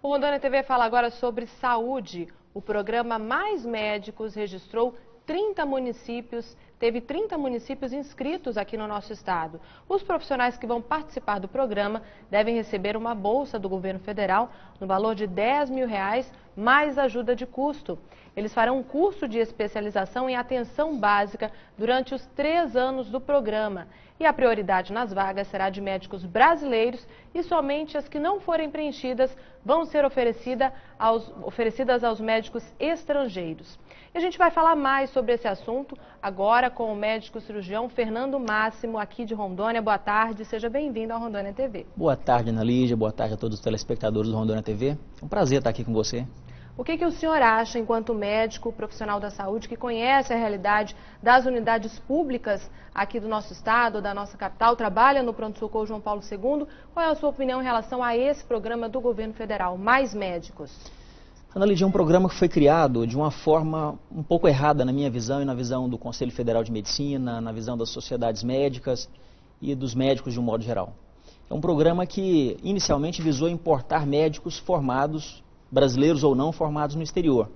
O Rondônia TV fala agora sobre saúde. O programa Mais Médicos registrou 30 municípios, teve 30 municípios inscritos aqui no nosso estado. Os profissionais que vão participar do programa devem receber uma bolsa do governo federal no valor de R$10 mil, mais ajuda de custo. Eles farão um curso de especialização em atenção básica durante os 3 anos do programa. E a prioridade nas vagas será de médicos brasileiros e somente as que não forem preenchidas vão ser oferecidas aos médicos estrangeiros. E a gente vai falar mais sobre esse assunto agora com o médico cirurgião Fernando Máximo, aqui de Rondônia. Boa tarde, seja bem-vindo ao Rondônia TV. Boa tarde, Ana Lígia, boa tarde a todos os telespectadores do Rondônia TV. É um prazer estar aqui com você. O que o senhor acha, enquanto médico, profissional da saúde, que conhece a realidade das unidades públicas aqui do nosso estado, da nossa capital, trabalha no pronto-socorro João Paulo II, qual é a sua opinião em relação a esse programa do governo federal, Mais Médicos? Ana Lídia, é um programa que foi criado de uma forma um pouco errada na minha visão e na visão do Conselho Federal de Medicina, na visão das sociedades médicas e dos médicos de um modo geral. É um programa que inicialmente visou importar médicos formados, brasileiros ou não, formados no exterior,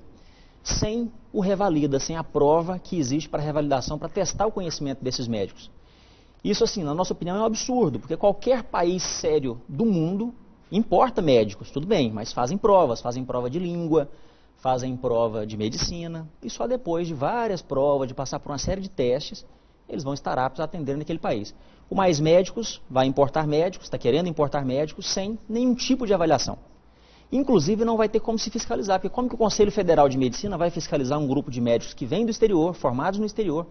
sem o revalida, sem a prova que existe para revalidação, para testar o conhecimento desses médicos. Isso, assim, na nossa opinião, é um absurdo, porque qualquer país sério do mundo importa médicos, tudo bem, mas fazem provas, fazem prova de língua, fazem prova de medicina, e só depois de várias provas, de passar por uma série de testes, eles vão estar aptos a atender naquele país. O Mais Médicos vai importar médicos, está querendo importar médicos sem nenhum tipo de avaliação. Inclusive não vai ter como se fiscalizar, porque como que o Conselho Federal de Medicina vai fiscalizar um grupo de médicos que vem do exterior, formados no exterior,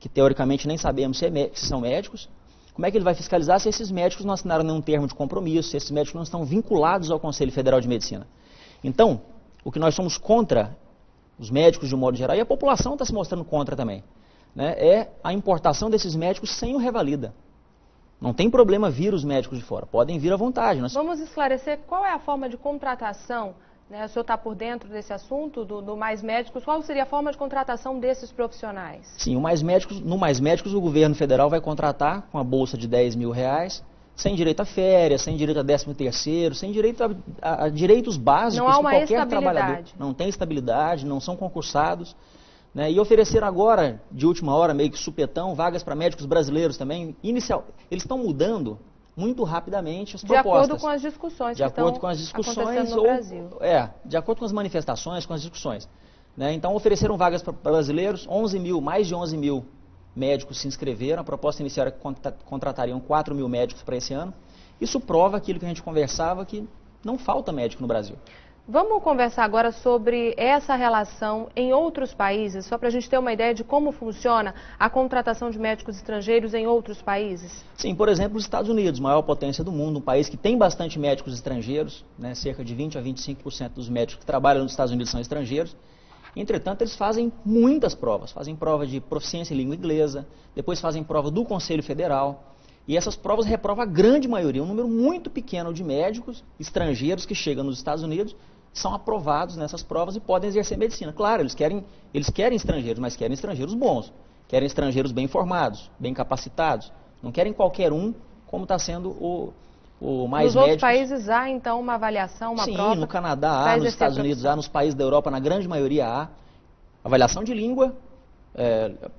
que teoricamente nem sabemos se são médicos, como é que ele vai fiscalizar se esses médicos não assinaram nenhum termo de compromisso, se esses médicos não estão vinculados ao Conselho Federal de Medicina? Então, o que nós somos contra, os médicos de um modo geral, e a população está se mostrando contra também, né, é a importação desses médicos sem o revalida. Não tem problema vir os médicos de fora, podem vir à vontade. Vamos esclarecer qual é a forma de contratação, né? O senhor está por dentro desse assunto, do Mais Médicos, qual seria a forma de contratação desses profissionais? Sim, no Mais Médicos o governo federal vai contratar com a bolsa de R$10 mil, sem direito a férias, sem direito a 13º, sem direito a direitos básicos de qualquer trabalhador. Não tem estabilidade, não são concursados. Né, e ofereceram agora, de última hora, meio que supetão, vagas para médicos brasileiros também. Eles estão mudando muito rapidamente as propostas. De acordo com as discussões que estão acontecendo no Brasil. De acordo com as manifestações, com as discussões. Né, então ofereceram vagas para brasileiros, mais de 11 mil médicos se inscreveram. A proposta inicial era que contratariam 4 mil médicos para esse ano. Isso prova aquilo que a gente conversava, que não falta médico no Brasil. Vamos conversar agora sobre essa relação em outros países, só para a gente ter uma ideia de como funciona a contratação de médicos estrangeiros em outros países? Sim, por exemplo, os Estados Unidos, maior potência do mundo, um país que tem bastante médicos estrangeiros, né, cerca de 20 a 25% dos médicos que trabalham nos Estados Unidos são estrangeiros. Entretanto, eles fazem muitas provas, fazem prova de proficiência em língua inglesa, depois fazem prova do Conselho Federal. E essas provas reprovam a grande maioria, um número muito pequeno de médicos estrangeiros que chegam nos Estados Unidos, são aprovados nessas provas e podem exercer medicina. Claro, eles querem estrangeiros, mas querem estrangeiros bons, querem estrangeiros bem formados, bem capacitados, não querem qualquer um, como está sendo o Mais Médicos. Nos outros países há, então, uma avaliação, uma prova? Sim, no Canadá há, nos Estados Unidos há, nos países da Europa, na grande maioria há. Avaliação de língua,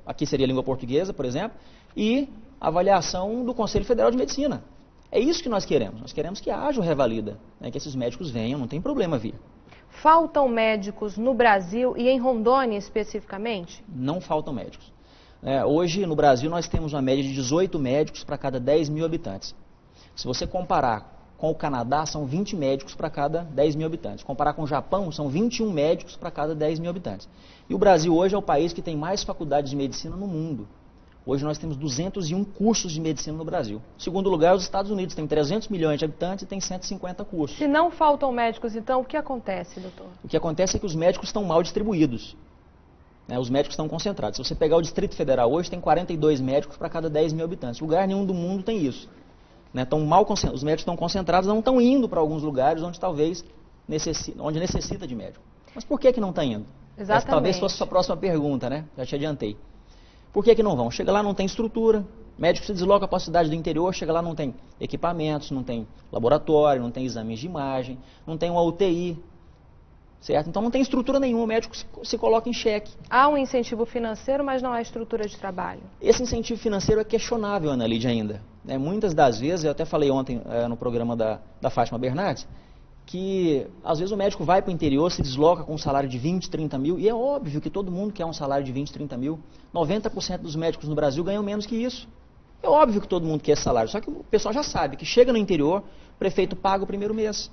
aqui seria a língua portuguesa, por exemplo, e avaliação do Conselho Federal de Medicina. É isso que nós queremos que haja o revalida, né, que esses médicos venham, não tem problema vir. Faltam médicos no Brasil e em Rondônia especificamente? Não faltam médicos. Hoje no Brasil nós temos uma média de 18 médicos para cada 10 mil habitantes. Se você comparar com o Canadá, são 20 médicos para cada 10 mil habitantes. Comparar com o Japão, são 21 médicos para cada 10 mil habitantes. E o Brasil hoje é o país que tem mais faculdades de medicina no mundo. Hoje nós temos 201 cursos de medicina no Brasil. Em segundo lugar, os Estados Unidos têm 300 milhões de habitantes e tem 150 cursos. Se não faltam médicos, então, o que acontece, doutor? O que acontece é que os médicos estão mal distribuídos. Né? Os médicos estão concentrados. Se você pegar o Distrito Federal hoje, tem 42 médicos para cada 10 mil habitantes. Lugar nenhum do mundo tem isso. Né? Os médicos estão concentrados, não estão indo para alguns lugares onde talvez necessita de médico. Mas por que não está indo? Exatamente. Essa talvez fosse a sua próxima pergunta, né? Já te adiantei. Por que não vão? Chega lá, não tem estrutura, O médico se desloca para a cidade do interior, chega lá, não tem equipamentos, não tem laboratório, não tem exames de imagem, não tem uma UTI, certo? Então não tem estrutura nenhuma, o médico se coloca em xeque. Há um incentivo financeiro, mas não há estrutura de trabalho. Esse incentivo financeiro é questionável, Ana Lídia, ainda. Muitas das vezes, eu até falei ontem no programa da Fátima Bernardes, que às vezes o médico vai para o interior, se desloca com um salário de 20, 30 mil, e é óbvio que todo mundo quer um salário de 20, 30 mil. 90% dos médicos no Brasil ganham menos que isso. É óbvio que todo mundo quer esse salário, só que o pessoal já sabe que chega no interior, o prefeito paga o primeiro mês.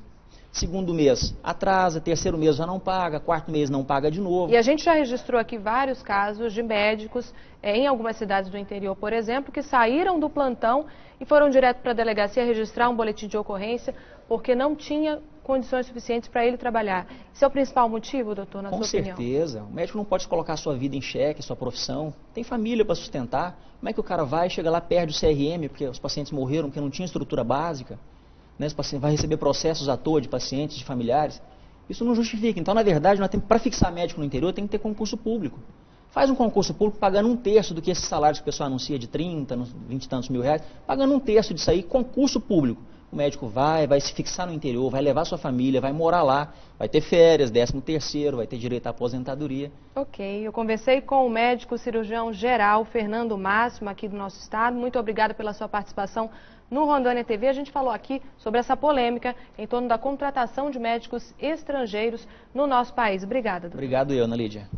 Segundo mês atrasa, terceiro mês já não paga, quarto mês não paga de novo. E a gente já registrou aqui vários casos de médicos em algumas cidades do interior, por exemplo, que saíram do plantão e foram direto para a delegacia registrar um boletim de ocorrência porque não tinha condições suficientes para ele trabalhar. Esse é o principal motivo, doutor, na sua opinião? Com certeza. O médico não pode colocar a sua vida em xeque, sua profissão. Tem família para sustentar. Como é que o cara vai, chega lá, perde o CRM porque os pacientes morreram, porque não tinha estrutura básica? Vai receber processos à toa de pacientes, de familiares. Isso não justifica. Então, na verdade, para fixar médico no interior, tem que ter concurso público. Faz um concurso público pagando um terço do que esses salários que o pessoal anuncia de 30, 20 e tantos mil reais, pagando um terço disso aí, concurso público. O médico vai se fixar no interior, vai levar sua família, vai morar lá, vai ter férias, 13º, vai ter direito à aposentadoria. Ok, eu conversei com o médico cirurgião geral Fernando Máximo, aqui do nosso estado. Muito obrigada pela sua participação no Rondônia TV. A gente falou aqui sobre essa polêmica em torno da contratação de médicos estrangeiros no nosso país. Obrigada, doutor. Obrigado eu, Ana Lídia.